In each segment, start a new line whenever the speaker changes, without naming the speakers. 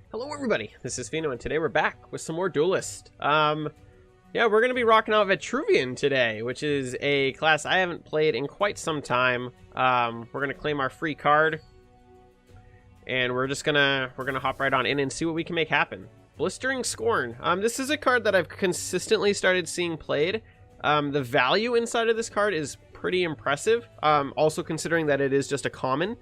Hello everybody, this is Pheno, and today we're back with some more Duelyst. Yeah, we're going to be rocking out Vitruvian today, which is a class I haven't played in quite some time. We're going to claim our free card, and we're gonna hop right on in and see what we can make happen. Blistering Scorn. This is a card that I've consistently started seeing played. The value inside of this card is pretty impressive, also considering that it is just a common.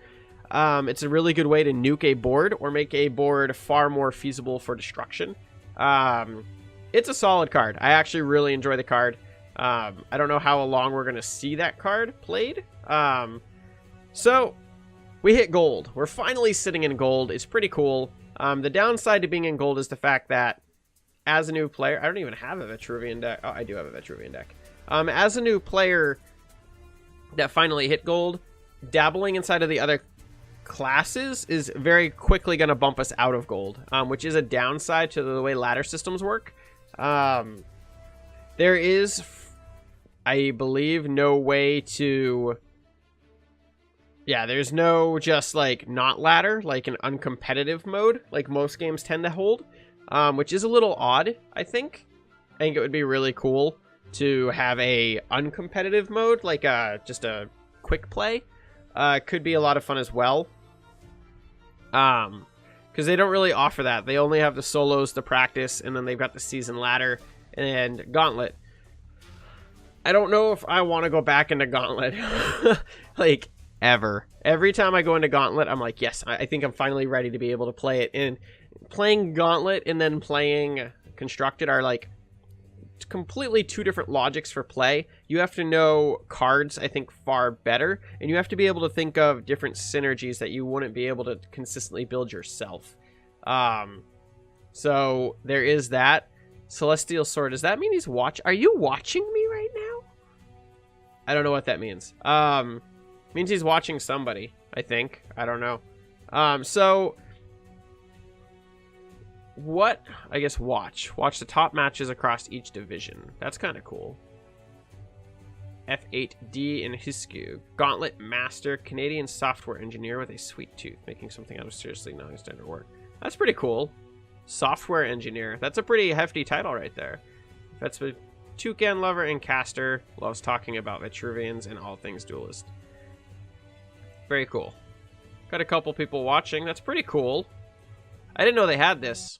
It's a really good way to nuke a board or make a board far more feasible for destruction. It's a solid card. I actually really enjoy the card. I don't know how long we're going to see that card played. So we hit gold. We're finally sitting in gold. It's pretty cool. The downside to being in gold is the fact that as a new player, I don't even have a Vitruvian deck. Oh, I do have a Vitruvian deck. As a new player that finally hit gold, dabbling inside of the other classes is very quickly going to bump us out of gold, which is a downside to the way ladder systems work. There is, I believe, no way to... Yeah, there's no just, like, not ladder, like an uncompetitive mode, like most games tend to hold, which is a little odd, I think. I think it would be really cool to have a uncompetitive mode, like just a quick play. Could be a lot of fun as well. Because they don't really offer that. They only have the solos, the practice, and then they've got the season ladder and Gauntlet. I don't know if I want to go back into Gauntlet. Like, ever. Every time I go into Gauntlet, I'm like, yes, I think I'm finally ready to be able to play it. And playing Gauntlet and then playing Constructed are, like, completely two different logics for play. You have to know cards, I think, far better, and you have to be able to think of different synergies that you wouldn't be able to consistently build yourself. So there is that. Celestial Sword, does that mean he's are you watching me right now? I don't know what that means. Means he's watching somebody, I think. I don't know. So what, I guess, watch the top matches across each division. That's kind of cool. F8D and Hisku, Gauntlet Master, Canadian software engineer with a sweet tooth, making something out of seriously non-standard work. That's pretty cool. Software engineer, that's a pretty hefty title right there. That's a toucan lover and caster, loves talking about Vitruvians and all things Duelyst. Very cool. Got a couple people watching, that's pretty cool. I didn't know they had this.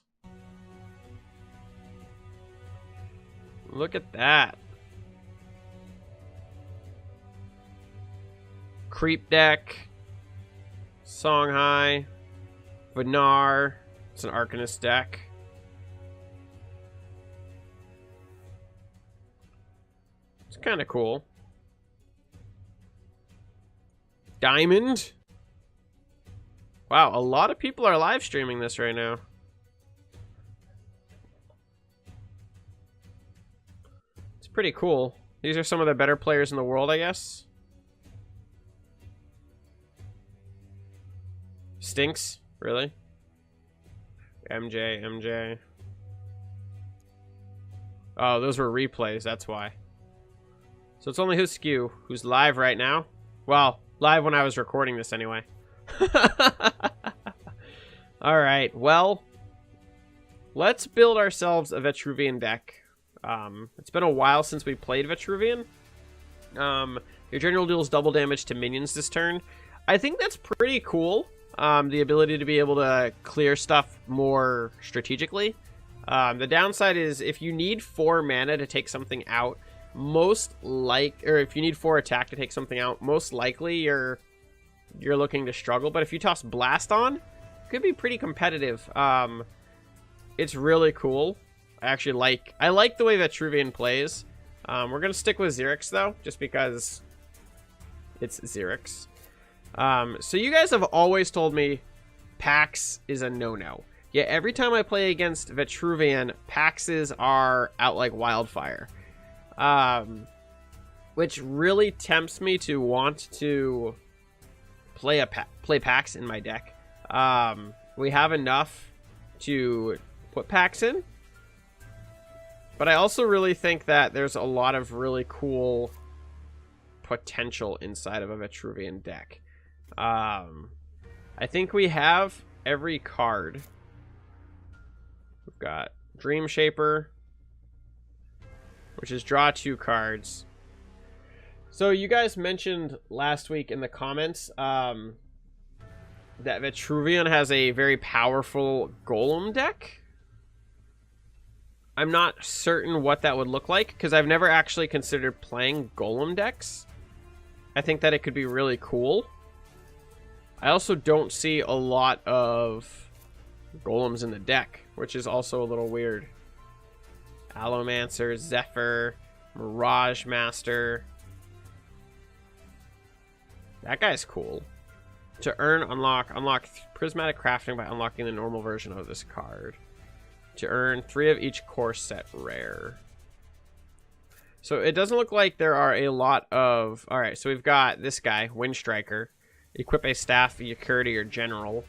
Look at that. Creep deck. Songhai. Vinar. It's an Arcanist deck. It's kind of cool. Diamond. Wow, a lot of people are live streaming this right now. Pretty cool. These are some of the better players in the world, I guess. Stinks, really? MJ. Oh, those were replays, that's why. So it's only Hisku who's live right now. Well, live when I was recording this anyway. Alright, well, let's build ourselves a Vitruvian deck. It's been a while since we played Vitruvian. Your general deals double damage to minions this turn. I think that's pretty cool. The ability to be able to clear stuff more strategically. The downside is if you need 4 mana to take something out, if you need 4 attack to take something out, most likely you're looking to struggle. But if you toss Blast on, it could be pretty competitive. It's really cool. I like the way Vitruvian plays. We're gonna stick with Xerix though, just because it's Xerix. So you guys have always told me Pax is a no-no. Yet every time I play against Vitruvian, Paxes are out like wildfire. Which really tempts me to want to play Pax in my deck. We have enough to put Pax in. But I also really think that there's a lot of really cool potential inside of a Vitruvian deck. I think we have every card We've got Dream Shaper, which is draw 2 cards. So you guys mentioned last week in the comments that Vitruvian has a very powerful Golem deck. I'm not certain what that would look like, because I've never actually considered playing Golem decks. I think that it could be really cool. I also don't see a lot of Golems in the deck, which is also a little weird. Allomancer, Zephyr, Mirage Master. That guy's cool. To earn, unlock Prismatic Crafting by unlocking the normal version of this card. To earn 3 of each core set rare. So it doesn't look like there are a lot of... Alright, so we've got this guy, Windstriker. Equip a staff you occur to your general.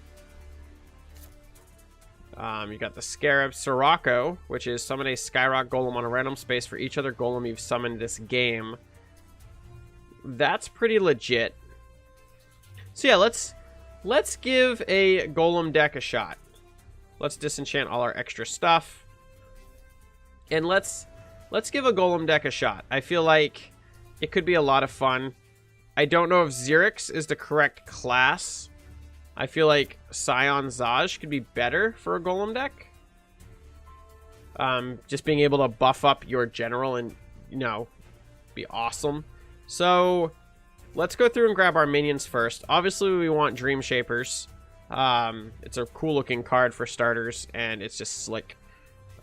You got the Scarab Sirocco, which is summon a Skyrock Golem on a random space for each other Golem you've summoned this game. That's pretty legit. So yeah, let's give a Golem deck a shot. Let's disenchant all our extra stuff. And let's give a Golem deck a shot. I feel like it could be a lot of fun. I don't know if Xerix is the correct class. I feel like Scion Zaj could be better for a Golem deck. Just being able to buff up your general and, you know, be awesome. So let's go through and grab our minions first. Obviously, we want Dream Shapers. It's a cool looking card for starters, and it's just slick.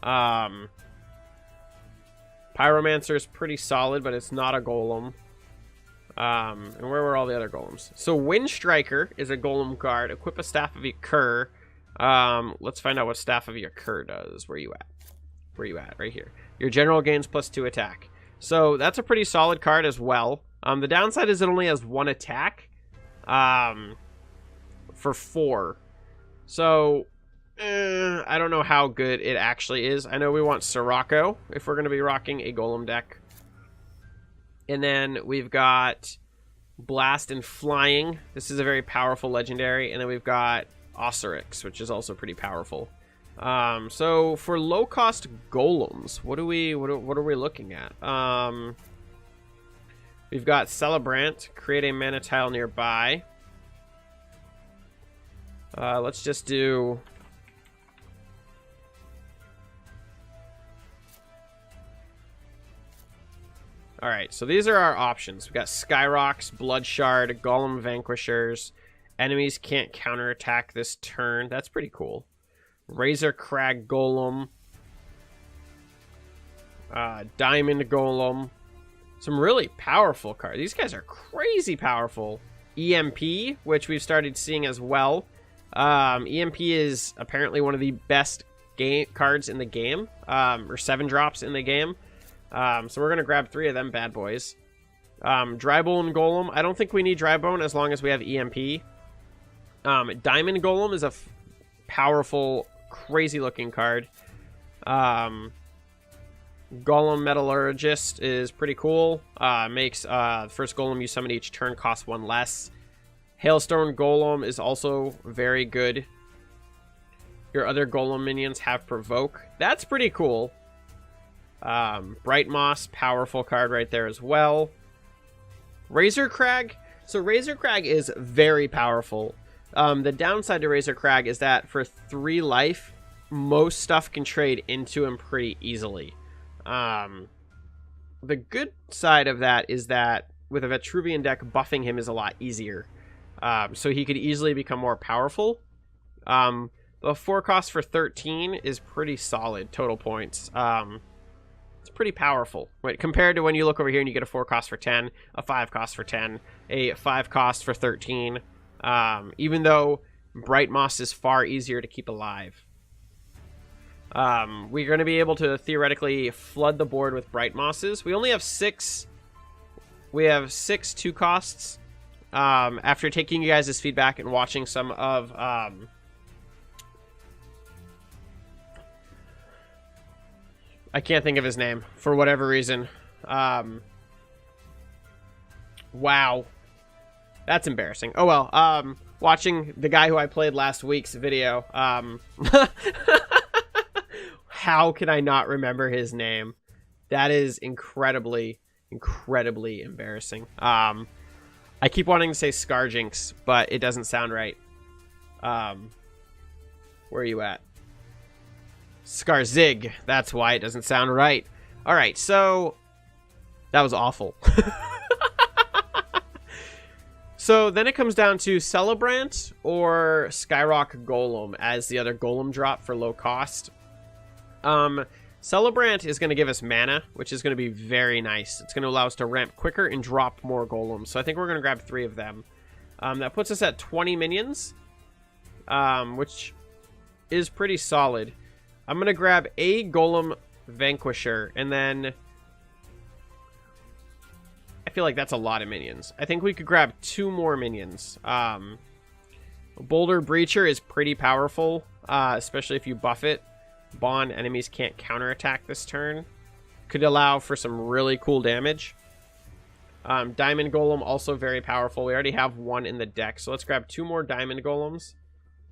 Pyromancer is pretty solid, but it's not a Golem. And where were all the other Golems? So Windstriker is a Golem card. Equip a Staff of Ykur. Let's find out what Staff of Ykur does. Where you at? Where you at? Right here. Your general gains +2 attack. So that's a pretty solid card as well. The downside is it only has 1 attack. For 4. So, I don't know how good it actually is. I know we want Sirocco if we're going to be rocking a Golem deck. And then we've got Blast and Flying. This is a very powerful legendary. And then we've got Osirix, which is also pretty powerful. So for low-cost Golems, what are we looking at? We've got Celebrant, create a mana tile nearby. Let's just do... Alright, so these are our options. We've got Skyrocks, Bloodshard, Golem Vanquishers. Enemies can't counterattack this turn. That's pretty cool. Razor Crag Golem. Diamond Golem. Some really powerful cards. These guys are crazy powerful. EMP, which we've started seeing as well. EMP is apparently one of the best cards in the game, or 7-drops in the game. So we're going to grab 3 of them bad boys. Drybone Golem. I don't think we need Drybone as long as we have EMP. Diamond Golem is a powerful, crazy-looking card. Golem Metallurgist is pretty cool. Makes the first Golem you summon each turn cost 1 less. Hailstone Golem is also very good. Your other Golem minions have Provoke. That's pretty cool. Bright Moss, powerful card right there as well. Razor Crag. So Razor Crag is very powerful. The downside to Razor Crag is that for 3 life, most stuff can trade into him pretty easily. The good side of that is that with a Vitruvian deck, buffing him is a lot easier. So he could easily become more powerful. The 4 cost for 13 is pretty solid total points. It's pretty powerful, right? Compared to when you look over here and you get a 4 cost for 10, a 5 cost for 10, a 5 cost for 13. Even though Bright Moss is far easier to keep alive. We're going to be able to theoretically flood the board with Bright Mosses. We only have 6. We have 6 2 costs. After taking you guys' feedback and watching some of I can't think of his name for whatever reason. Wow. That's embarrassing. Oh well, watching the guy who I played last week's video, How can I not remember his name? That is incredibly embarrassing. I keep wanting to say Scarjinx, but it doesn't sound right. Where are you at? Skarzig. That's why it doesn't sound right. All right, so that was awful. So then it comes down to Celebrant or Skyrock Golem as the other Golem drop for low cost. Celebrant is going to give us mana, which is going to be very nice. It's going to allow us to ramp quicker and drop more Golems. So I think we're going to grab 3 of them. That puts us at 20 minions, which is pretty solid. I'm going to grab a Golem Vanquisher, and then I feel like that's a lot of minions. I think we could grab 2 more minions. Boulder Breacher is pretty powerful, especially if you buff it. Bond enemies can't counterattack this turn. Could allow for some really cool damage. Diamond Golem, also very powerful. We already have 1 in the deck, so let's grab 2 more Diamond Golems.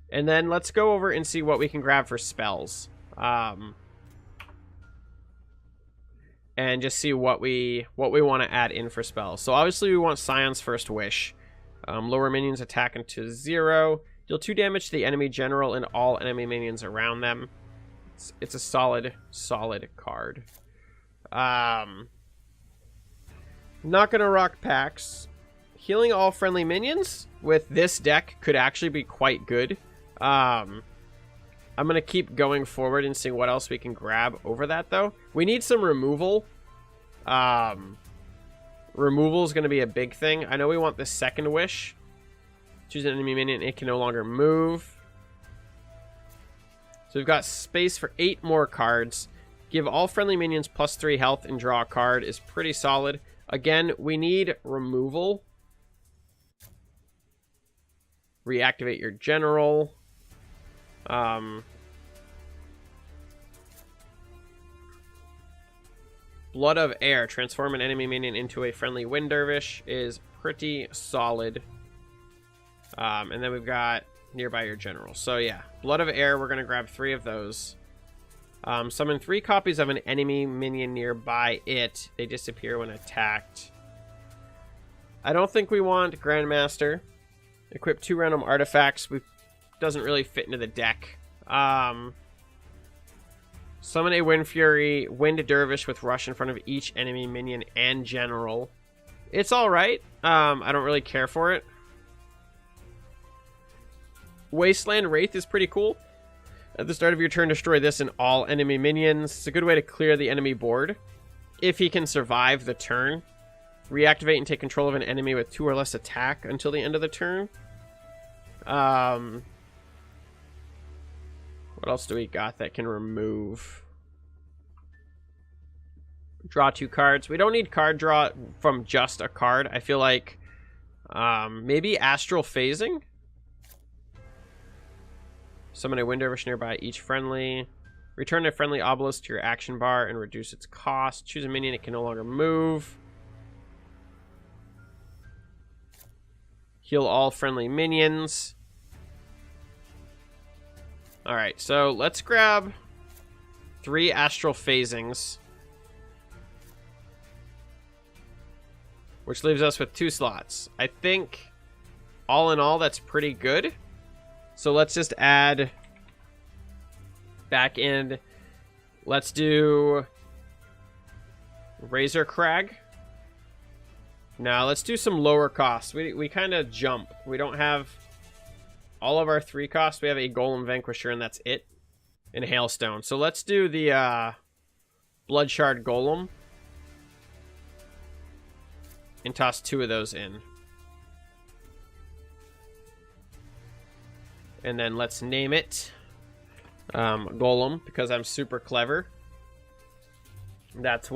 And then let's go over and see what we can grab for spells. And just see what we want to add in for spells. So obviously we want Scion's First Wish. Lower minions attack into 0. Deal 2 damage to the enemy general and all enemy minions around them. It's a solid card. Not gonna rock packs. Healing all friendly minions with this deck could actually be quite good. I'm gonna keep going forward and seeing what else we can grab over that, though. We need some removal. Removal is gonna be a big thing. I know we want the Second Wish. Choose an enemy minion, it can no longer move. So we've got space for 8 more cards. Give all friendly minions +3 health and draw a card is pretty solid. Again, we need removal. Reactivate your general. Blood of Air. Transform an enemy minion into a friendly Wind Dervish is pretty solid. And then we've got nearby your general. So yeah, Blood of Air, we're going to grab 3 of those. Summon 3 copies of an enemy minion nearby it. They disappear when attacked. I don't think we want Grandmaster. Equip 2 random artifacts. Doesn't really fit into the deck. Summon a Wind Fury, Wind Dervish with Rush in front of each enemy minion and general. It's alright. I don't really care for it. Wasteland Wraith is pretty cool. At the start of your turn, destroy this and all enemy minions. It's a good way to clear the enemy board. If he can survive the turn. Reactivate and take control of an enemy with 2 or less attack until the end of the turn. What else do we got that can remove? Draw 2 cards. We don't need card draw from just a card. I feel like maybe Astral Phasing. Summon a Wind Dervish nearby each friendly. Return a friendly obelisk to your action bar and reduce its cost. Choose a minion, it can no longer move. Heal all friendly minions. Alright, so let's grab 3 Astral Phasings. Which leaves us with 2 slots. I think, all in all, that's pretty good. So let's just add back in. Let's do Razor Crag. Now let's do some lower costs. We kind of jump. We don't have all of our 3 costs. We have a Golem Vanquisher and that's it. And Hailstone. So let's do the Blood Shard Golem. And toss 2 of those in. And then let's name it Golem, because I'm super clever. That's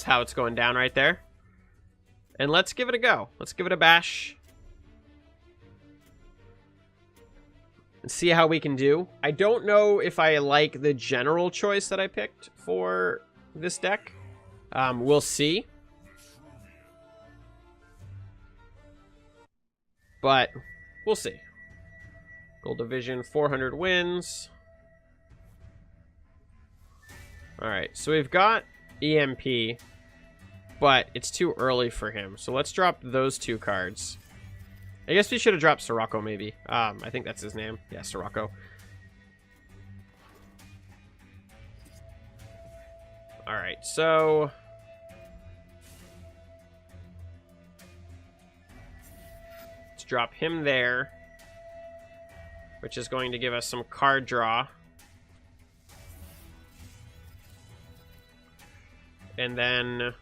how it's going down right there. And let's give it a go. Let's give it a bash. And see how we can do. I don't know if I like the general choice that I picked for this deck. We'll see. But we'll see. Gold Division, 400 wins. Alright, so we've got EMP, but it's too early for him. So let's drop those 2 cards. I guess we should have dropped Sirocco, maybe. I think that's his name. Yeah, Sirocco. Alright, so... let's drop him there, which is going to give us some card draw. And then...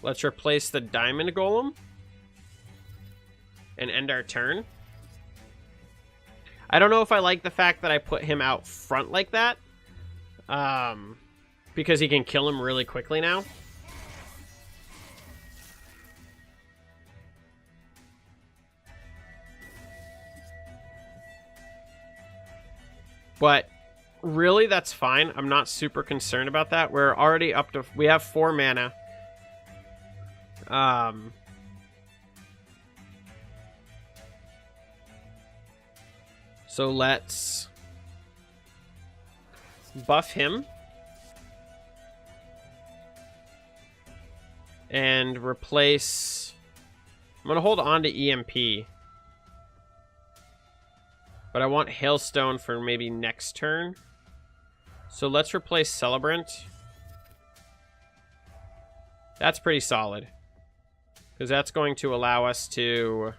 let's replace the Diamond Golem and end our turn. I don't know if I like the fact that I put him out front like that. Because he can kill him really quickly now. But really, that's fine. I'm not super concerned about that. We're already up to... we have 4 mana. So let's buff him. And replace... I'm going to hold on to EMP. But I want Hailstone for maybe next turn. So let's replace Celebrant. That's pretty solid. Because that's going to allow us to...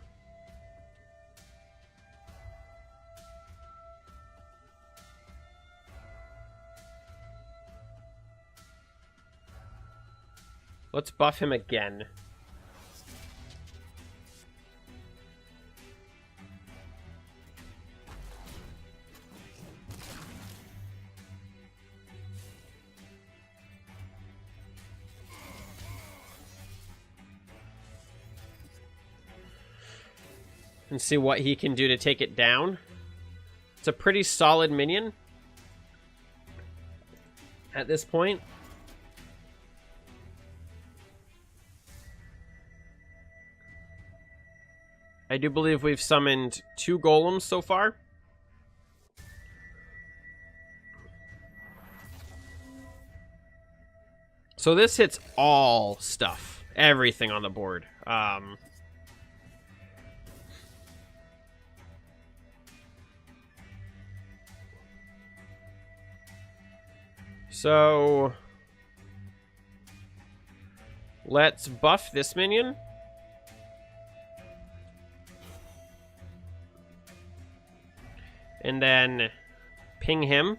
let's buff him again. And see what he can do to take it down. It's a pretty solid minion at this point. I do believe we've summoned 2 golems so far. So this hits all stuff. Everything on the board. So let's buff this minion. And then ping him.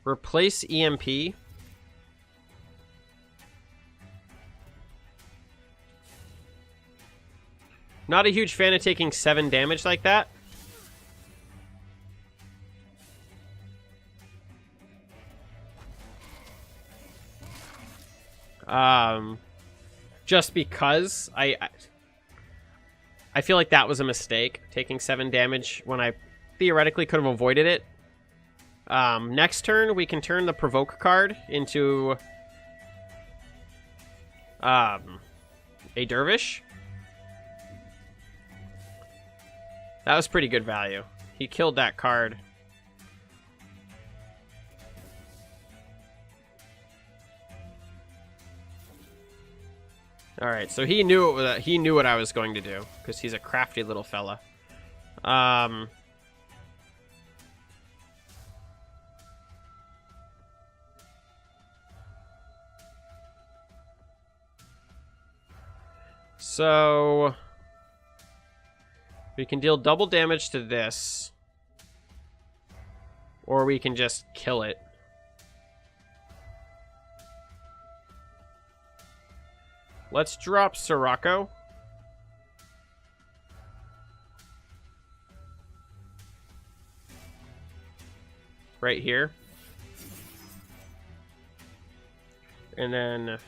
Replace EMP. Not a huge fan of taking 7 damage like that. Just because I feel like that was a mistake, taking 7 damage when I theoretically could have avoided it. Next turn, we can turn the Provoke card into a Dervish. That was pretty good value. He killed that card. All right, so he knew what I was going to do because he's a crafty little fella. So we can deal double damage to this, or we can just kill it. Let's drop Sirocco. Right here. And then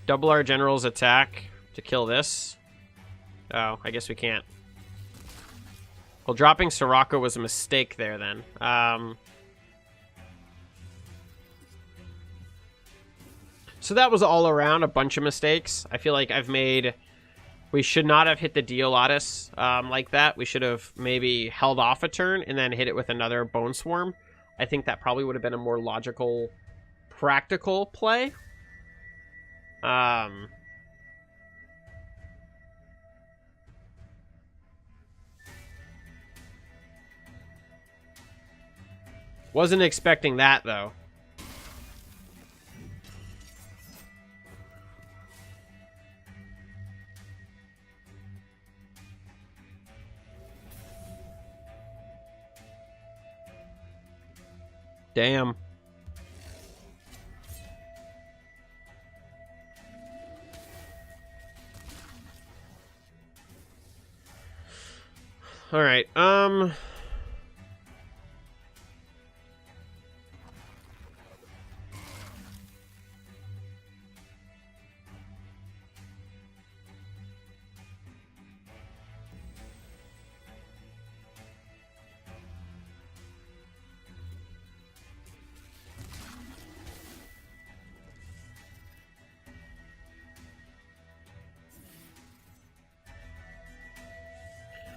double our general's attack to kill this. Oh, I guess we can't. Well, dropping Sirocco was a mistake there then. So that was all around a bunch of mistakes. I feel like I've made We should not have hit the Duelyst like that. We should have maybe held off a turn and then hit it with another Bone Swarm. I think that probably would have been a more logical, practical play. Wasn't expecting that, though. Damn. All right.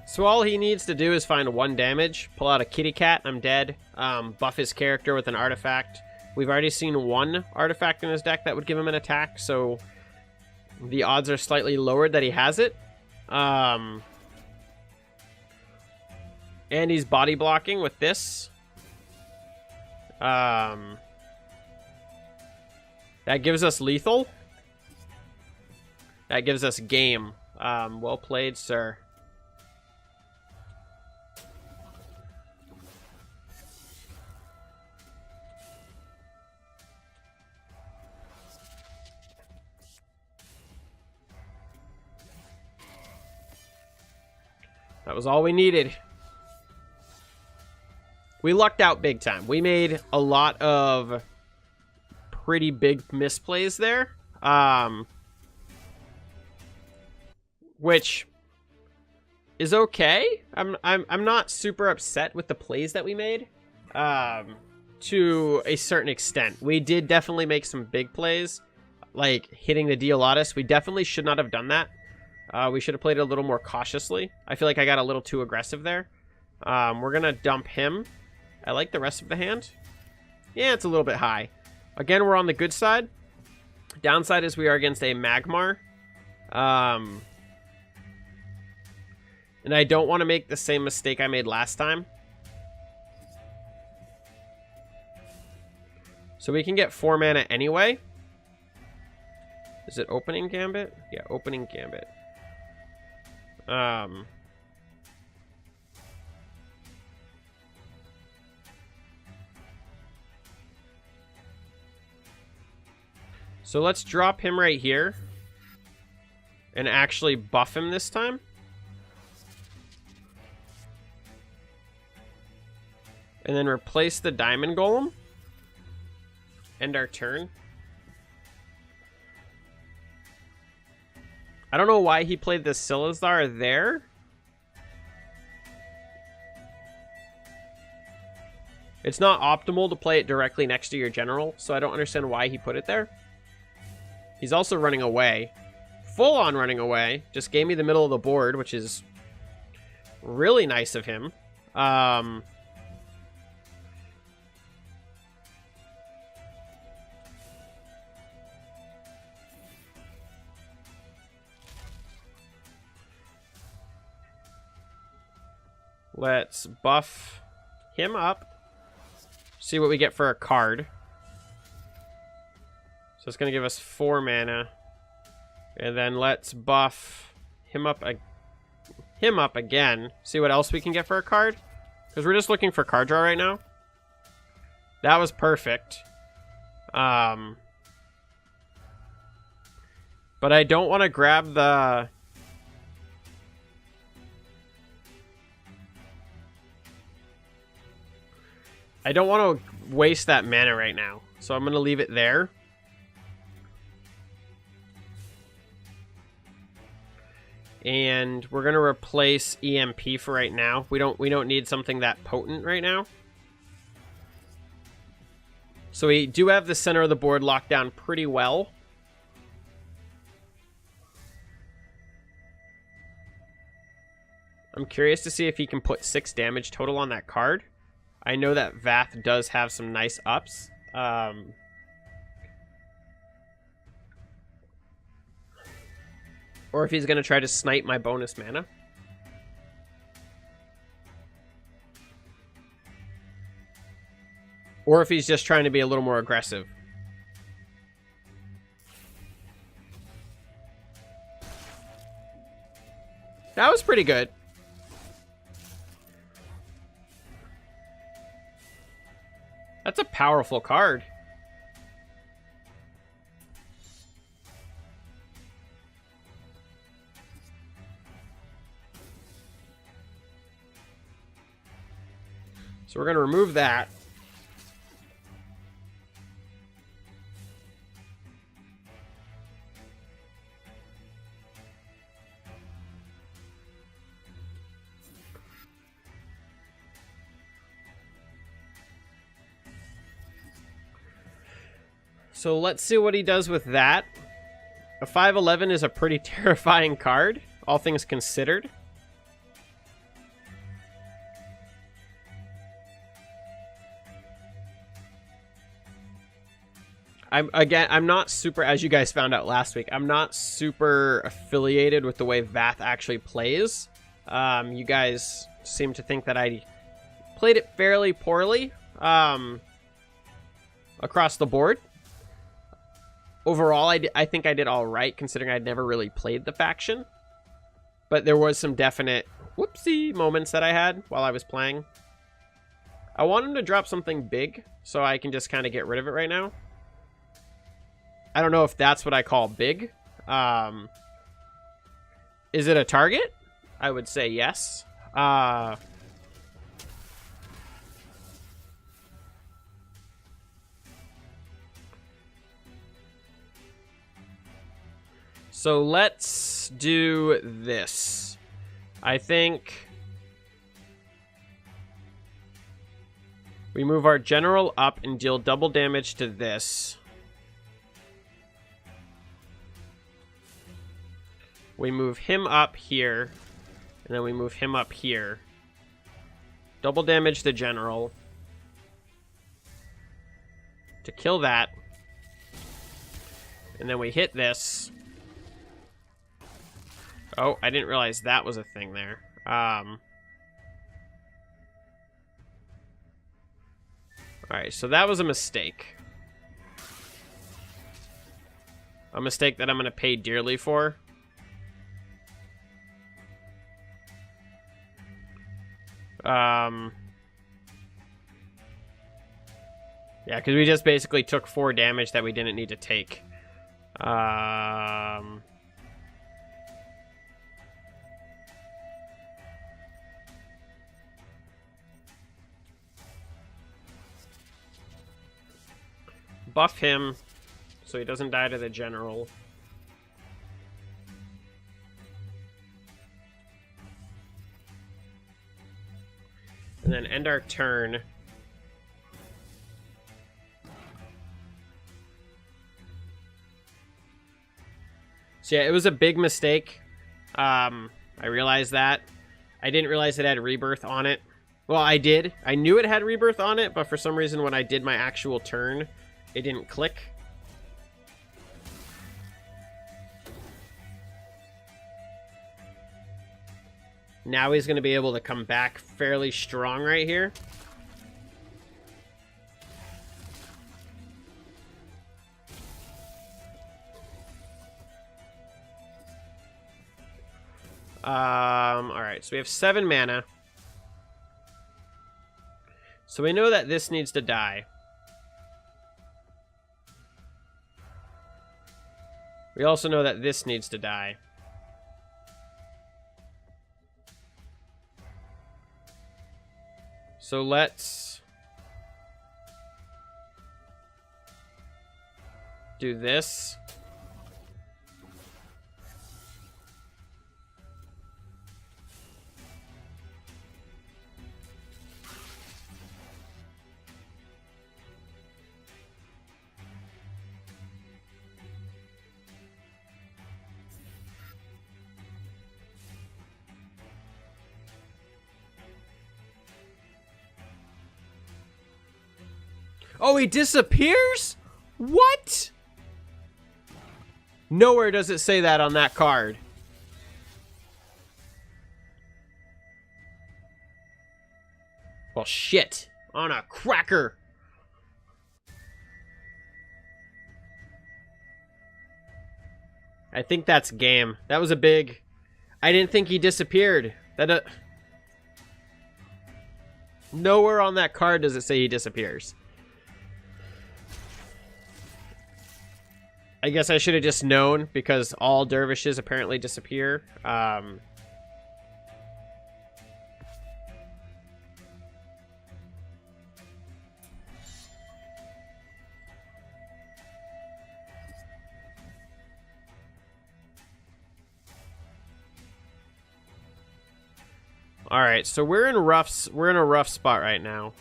So all he needs to do is find 1 damage, pull out a kitty cat, I'm dead, buff his character with an artifact. We've already seen 1 artifact in his deck that would give him an attack, so the odds are slightly lowered that he has it. And he's body blocking with this. That gives us lethal. That gives us game. Well played, sir. That was all we needed. We lucked out big time. We made a lot of pretty big misplays there. Which is okay. I'm not super upset with the plays that we made. To a certain extent. We did definitely make some big plays. Like hitting the Duelyst. We definitely should not have done that. We should have played it a little more cautiously. I feel like I got a little too aggressive there. We're going to dump him. I like the rest of the hand. Yeah, it's a little bit high. Again, we're on the good side. Downside is we are against a Magmar. And I don't want to make the same mistake I made last time. So we can get 4 mana anyway. Is it opening Gambit? Yeah, opening Gambit. So let's drop him right here and actually buff him this time. And then replace the Diamond Golem. End our turn. I don't know why he played the Silazar there. It's not optimal to play it directly next to your general, so I don't understand why he put it there. He's also running away. Full on running away. Just gave me the middle of the board, which is really nice of him. Let's buff him up. See what we get for a card. So it's going to give us 4 mana. And then let's buff him up again. See what else we can get for a card. Because we're just looking for card draw right now. That was perfect. But I don't want to grab the... I don't want to waste that mana right now. So I'm going to leave it there. And we're going to replace EMP for right now. We don't need something that potent right now. So we do have the center of the board locked down pretty well. I'm curious to see if he can put 6 damage total on that card. I know that Vath does have some nice ups. Or if he's going to try to snipe my bonus mana. Or if he's just trying to be a little more aggressive. That was pretty good. That's a powerful card. So we're going to remove that. So let's see what he does with that. A 5/11 is a pretty terrifying card, all things considered. I'm not super, as you guys found out last week, I'm not super affiliated with the way Vath actually plays. You guys seem to think that I played it fairly poorly across the board. Overall, I think I did all right, considering I'd never really played the faction. But there was some definite whoopsie moments that I had while I was playing. I want him to drop something big, so I can just kind of get rid of it right now. I don't know if that's what I call big. Is it a target? I would say yes. So let's do this. I think we move our general up and deal double damage to this. We move him up here, and then we move him up here. Double damage the general to kill that. And then we hit this. Oh, I didn't realize that was a thing there. Alright, so that was a mistake. A mistake that I'm going to pay dearly for. Yeah, because we just basically took 4 damage that we didn't need to take. Buff him so he doesn't die to the general. And then end our turn. So yeah, it was a big mistake. I realized that. I didn't realize it had Rebirth on it. Well, I did. I knew it had Rebirth on it, but for some reason when I did my actual turn, it didn't click. Now he's going to be able to come back fairly strong right here. Alright, so we have 7 mana. So we know that this needs to die. We also know that this needs to die. So let's do this. Oh, he disappears? What? Nowhere does it say that on that card. Well, shit. On a cracker. I think that's game. That was a big... I didn't think he disappeared. That nowhere on that card does it say he disappears. I guess I should have just known, because all dervishes apparently disappear. All right, so we're in a rough spot right now.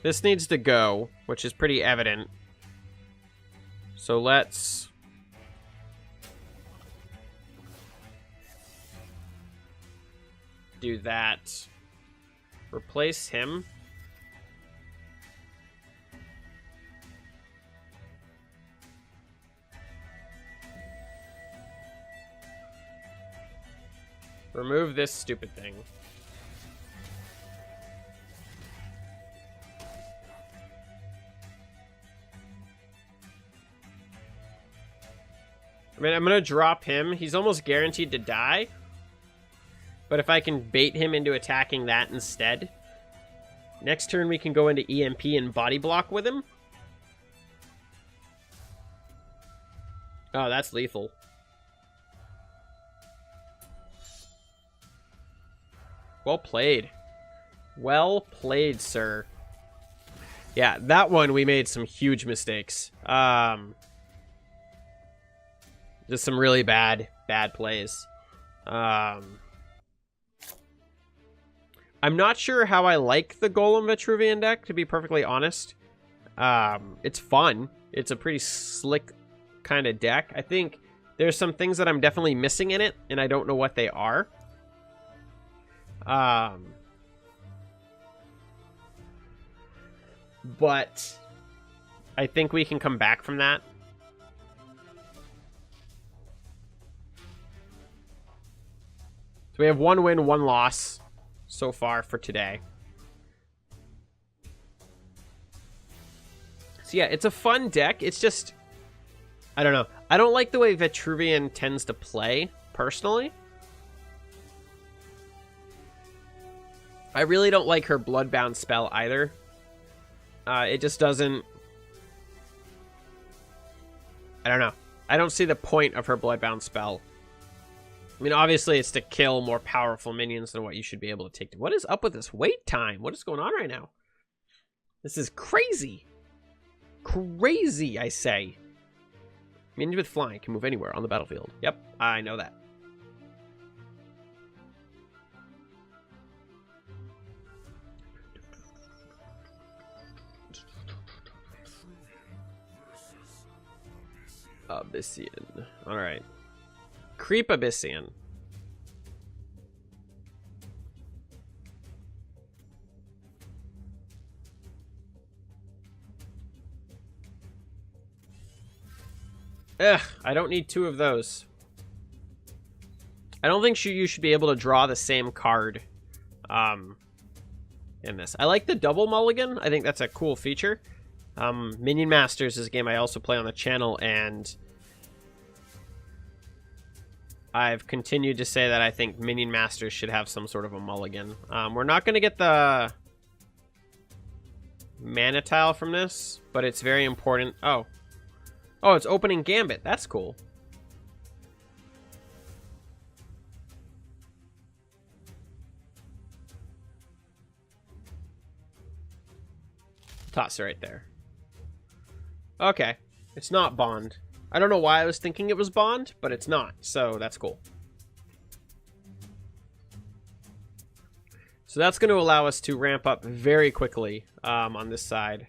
This needs to go, which is pretty evident. So let's do that. Replace him. Remove this stupid thing. I mean, I'm going to drop him. He's almost guaranteed to die. But if I can bait him into attacking that instead. Next turn we can go into EMP and body block with him. Oh, that's lethal. Well played. Well played, sir. Yeah, that one we made some huge mistakes. Just some really bad plays. I'm not sure how I like the Golem Vitruvian deck, to be perfectly honest. It's fun. It's a pretty slick kind of deck. I think there's some things that I'm definitely missing in it, and I don't know what they are. But I think we can come back from that. So we have 1 win, 1 loss so far for today. So yeah, it's a fun deck. It's just, I don't know. I don't like the way Vitruvian tends to play, personally. I really don't like her Bloodbound spell either. It just doesn't... I don't know. I don't see the point of her Bloodbound spell. I mean, obviously it's to kill more powerful minions than what you should be able to take. What is up with this wait time? What is going on right now? This is crazy. Crazy, I say. Minions with flying can move anywhere on the battlefield. Yep, I know that. Abyssian. Alright. Creep Abyssian. Ugh, I don't need 2 of those. I don't think you should be able to draw the same card in this. I like the double mulligan. I think that's a cool feature. Minion Masters is a game I also play on the channel, and I've continued to say that I think Minion Masters should have some sort of a mulligan. We're not going to get the mana tile from this, but it's very important. Oh, it's opening Gambit. That's cool. Toss it right there. Okay, it's not Bond. I don't know why I was thinking it was Bond, but it's not, so that's cool. So that's going to allow us to ramp up very quickly on this side.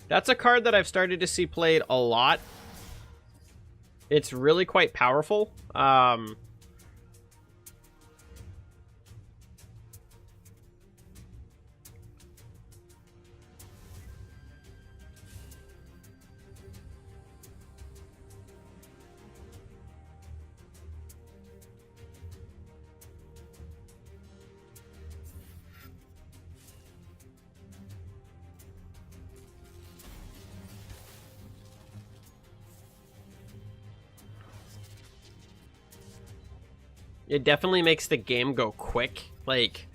That's a card that I've started to see played a lot It's really quite powerful. It definitely makes the game go quick, like,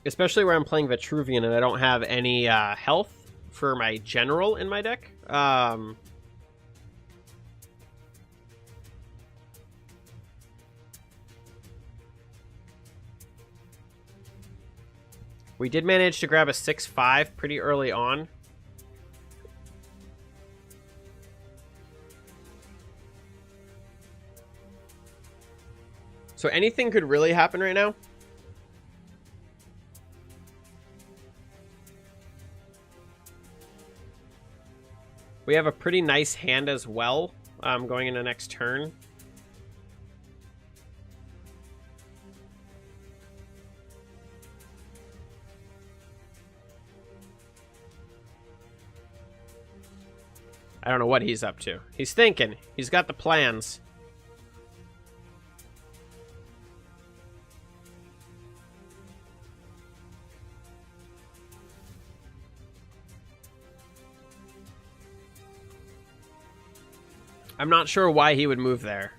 especially where I'm playing Vitruvian and I don't have any health for my general in my deck. We did manage to grab a 6/5 pretty early on. So anything could really happen right now. We have a pretty nice hand as well, going into next turn. I don't know what he's up to. He's thinking. He's got the plans. I'm not sure why he would move there.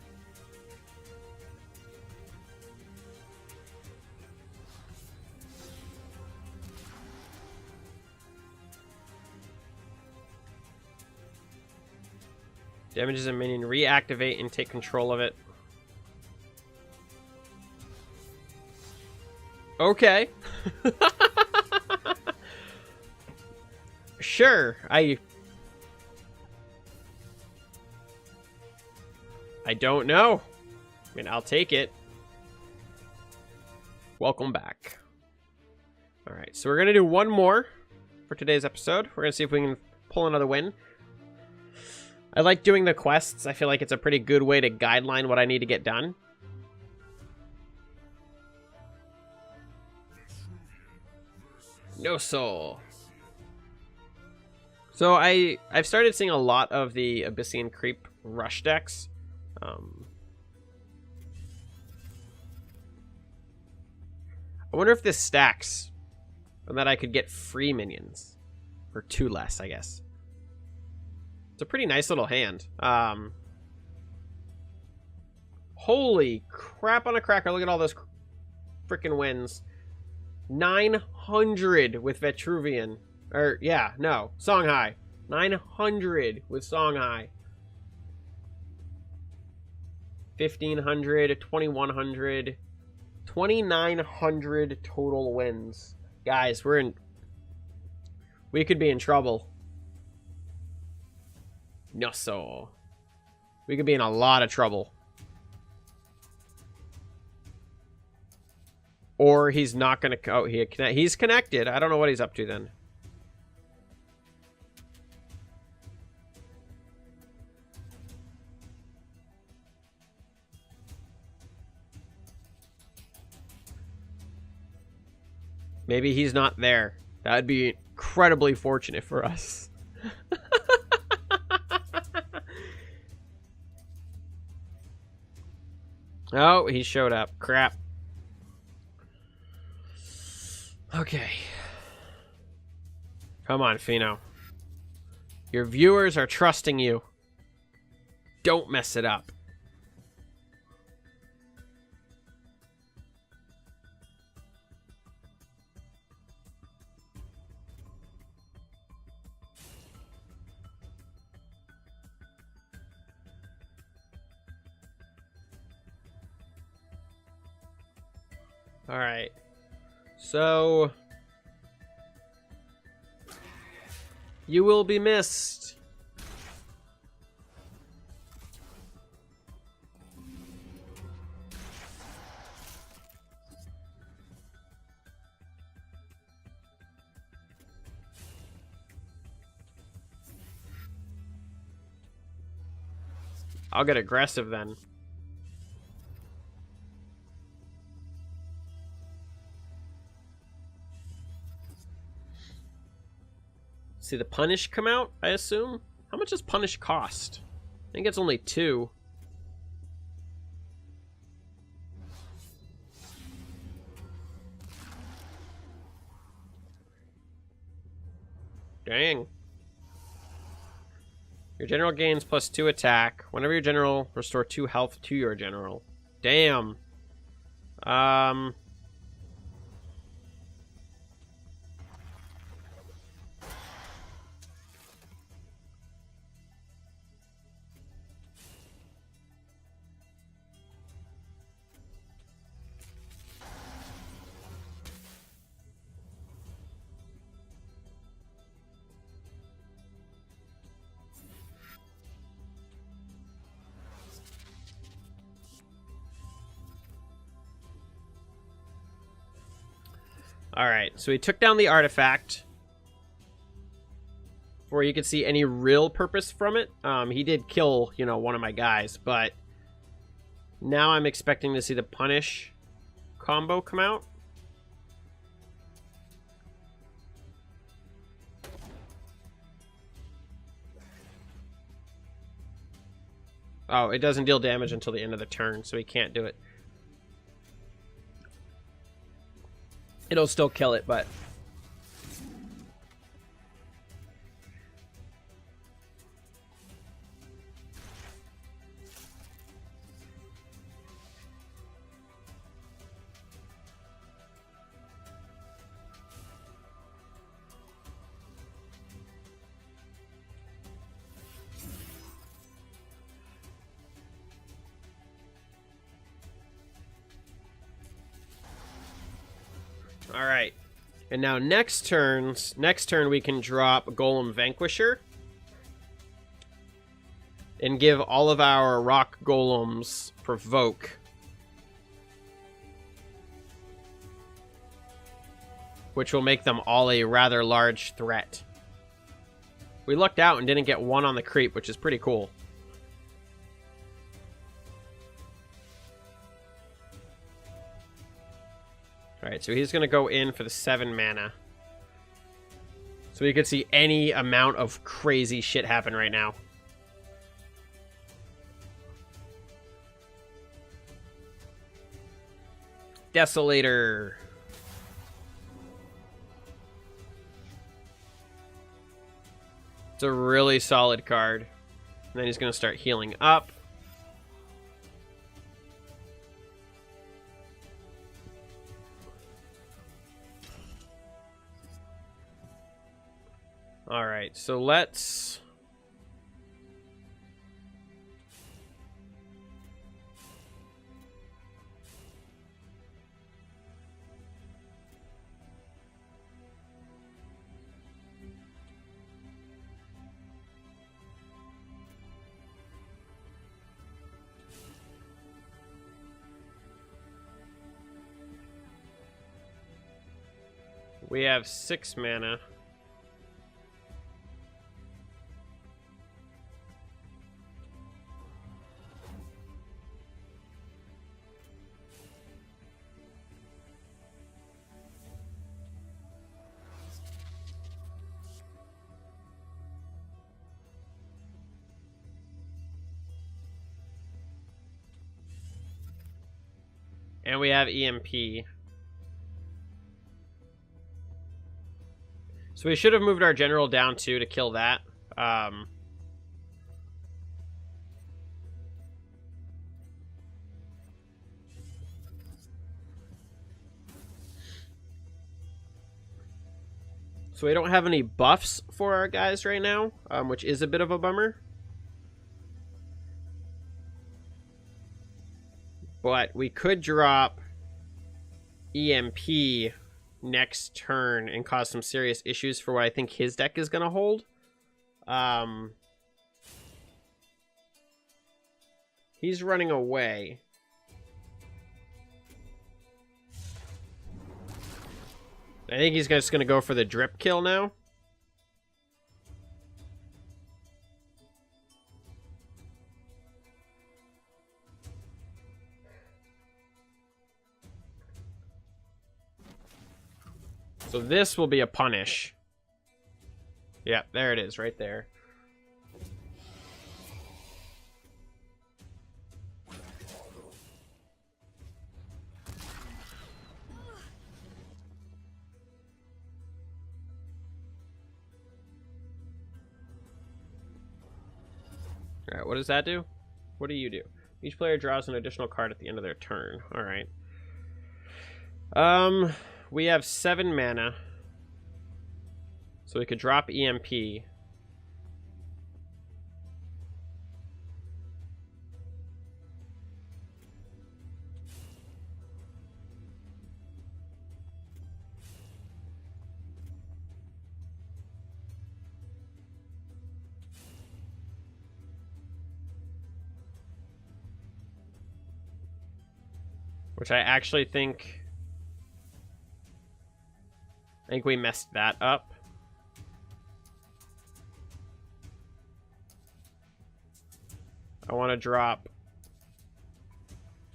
Damages a minion, reactivate and take control of it. Okay. Sure, I don't know. I mean, I'll take it. Welcome back. All right, so we're going to do one more for today's episode. We're going to see if we can pull another win. I like doing the quests. I feel like it's a pretty good way to guideline what I need to get done. No soul. So I've started seeing a lot of the Abyssian Creep rush decks. I wonder if this stacks and that I could get free minions for 2 less, I guess. It's a pretty nice little hand. Holy crap on a cracker. Look at all those freaking wins. 900 with Vitruvian. Or, yeah, no. Songhai. 900 with Songhai. 1,500, 2,100, 2,900 total wins. Guys, we could be in trouble. No, so we could be in a lot of trouble. Or he's not gonna. Oh, he's connected. I don't know what he's up to then. Maybe he's not there. That would be incredibly fortunate for us. Oh, he showed up. Crap. Okay. Come on, Pheno. Your viewers are trusting you. Don't mess it up. All right. So you will be missed. I'll get aggressive then. See the punish come out, I assume? How much does punish cost? I think it's only 2. Dang. Your general gains +2 attack. Whenever your general, restore 2 health to your general. Damn. Alright, so he took down the artifact before you could see any real purpose from it. He did kill, you know, one of my guys, but now I'm expecting to see the punish combo come out. Oh, it doesn't deal damage until the end of the turn, so he can't do it. It'll still kill it, but... Alright. And now next turn we can drop Golem Vanquisher. And give all of our rock golems provoke. Which will make them all a rather large threat. We lucked out and didn't get one on the creep, which is pretty cool. Alright, so he's going to go in for the 7 mana. So we could see any amount of crazy shit happen right now. Desolator. It's a really solid card. And then he's going to start healing up. Alright, so let's... We have 6 mana. And we have EMP. So we should have moved our general down too to kill that. So we don't have any buffs for our guys right now, which is a bit of a bummer. But we could drop EMP next turn and cause some serious issues for what I think his deck is going to hold. He's running away. I think he's just going to go for the drip kill now. So this will be a punish. Yeah, there it is, right there. Alright, what does that do? What do you do? Each player draws an additional card at the end of their turn. Alright. We have 7 mana. So we could drop EMP. Which I actually think we messed that up. I want to drop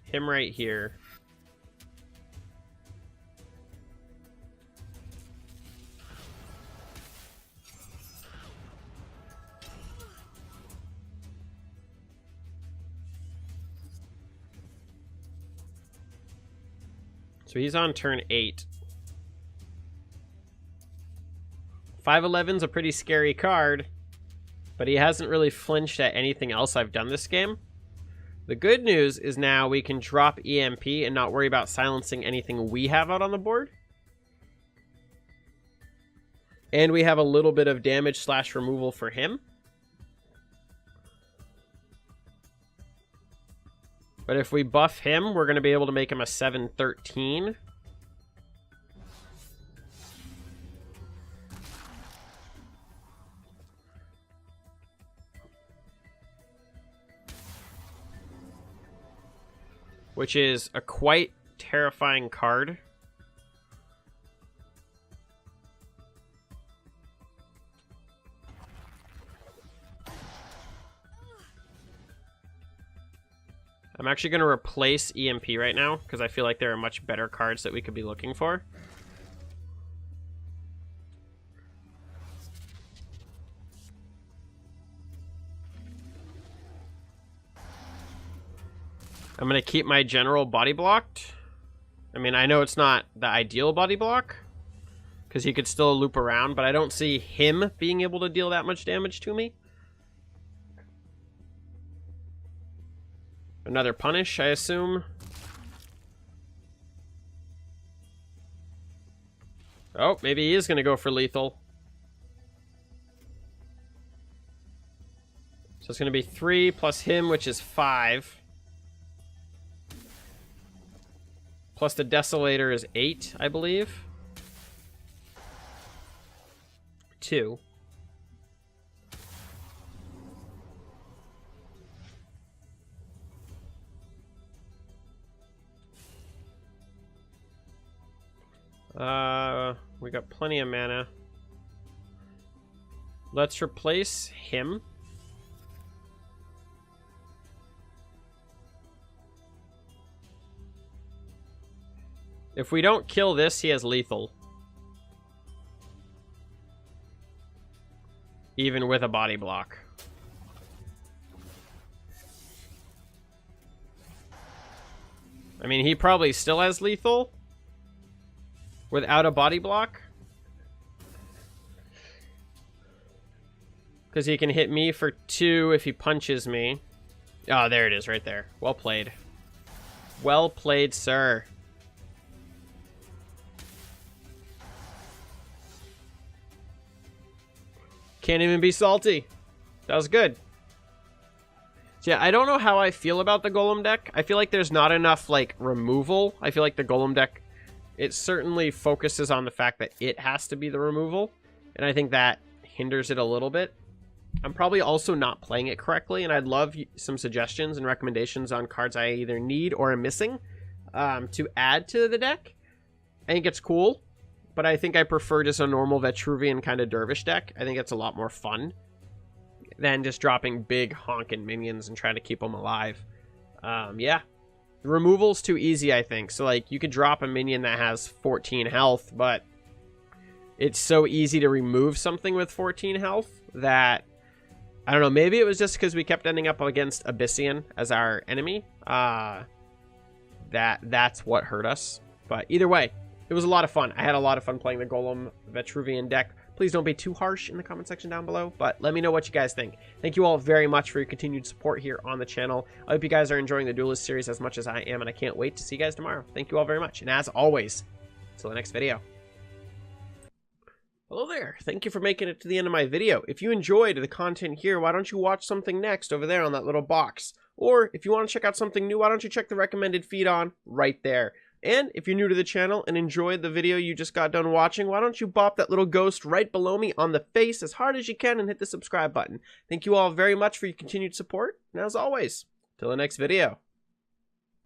him right here. So he's on turn 8. 5/11's a pretty scary card, but he hasn't really flinched at anything else I've done this game. The good news is now we can drop EMP and not worry about silencing anything we have out on the board. And we have a little bit of damage / removal for him. But if we buff him, we're going to be able to make him a 7/13. Which is a quite terrifying card. I'm actually going to replace EMP right now because I feel like there are much better cards that we could be looking for. I'm going to keep my general body blocked. I mean, I know it's not the ideal body block because he could still loop around, but I don't see him being able to deal that much damage to me. Another punish, I assume. Oh, maybe he is going to go for lethal. So it's going to be 3 plus him, which is 5. Plus the Desolator is 8, I believe. 2. We got plenty of mana. Let's replace him. If we don't kill this, he has lethal. Even with a body block. I mean, he probably still has lethal. Without a body block. Because he can hit me for 2 if he punches me. Oh, there it is right there. Well played. Well played, sir. Can't even be salty. That was good. So yeah, I don't know how I feel about the Golem deck. I feel like there's not enough, like, removal. I feel like the Golem deck, it certainly focuses on the fact that it has to be the removal. And I think that hinders it a little bit. I'm probably also not playing it correctly, and I'd love some suggestions and recommendations on cards I either need or am missing to add to the deck. I think it's cool, but I think I prefer just a normal Vitruvian kind of Dervish deck. I think it's a lot more fun than just dropping big honking minions and trying to keep them alive. Yeah. Removal's too easy, I think. So, like, you could drop a minion that has 14 health, but it's so easy to remove something with 14 health that, I don't know, maybe it was just because we kept ending up against Abyssian as our enemy. That's what hurt us. But either way, it was a lot of fun. I had a lot of fun playing the Golem Vitruvian deck. Please don't be too harsh in the comment section down below, but let me know what you guys think. Thank you all very much for your continued support here on the channel. I hope you guys are enjoying the Duelyst series as much as I am, and I can't wait to see you guys tomorrow. Thank you all very much, and as always, until the next video. Hello there. Thank you for making it to the end of my video. If you enjoyed the content here, why don't you watch something next over there on that little box? Or if you want to check out something new, why don't you check the recommended feed on right there? And if you're new to the channel and enjoyed the video you just got done watching, why don't you bop that little ghost right below me on the face as hard as you can and hit the subscribe button. Thank you all very much for your continued support. And as always, till the next video.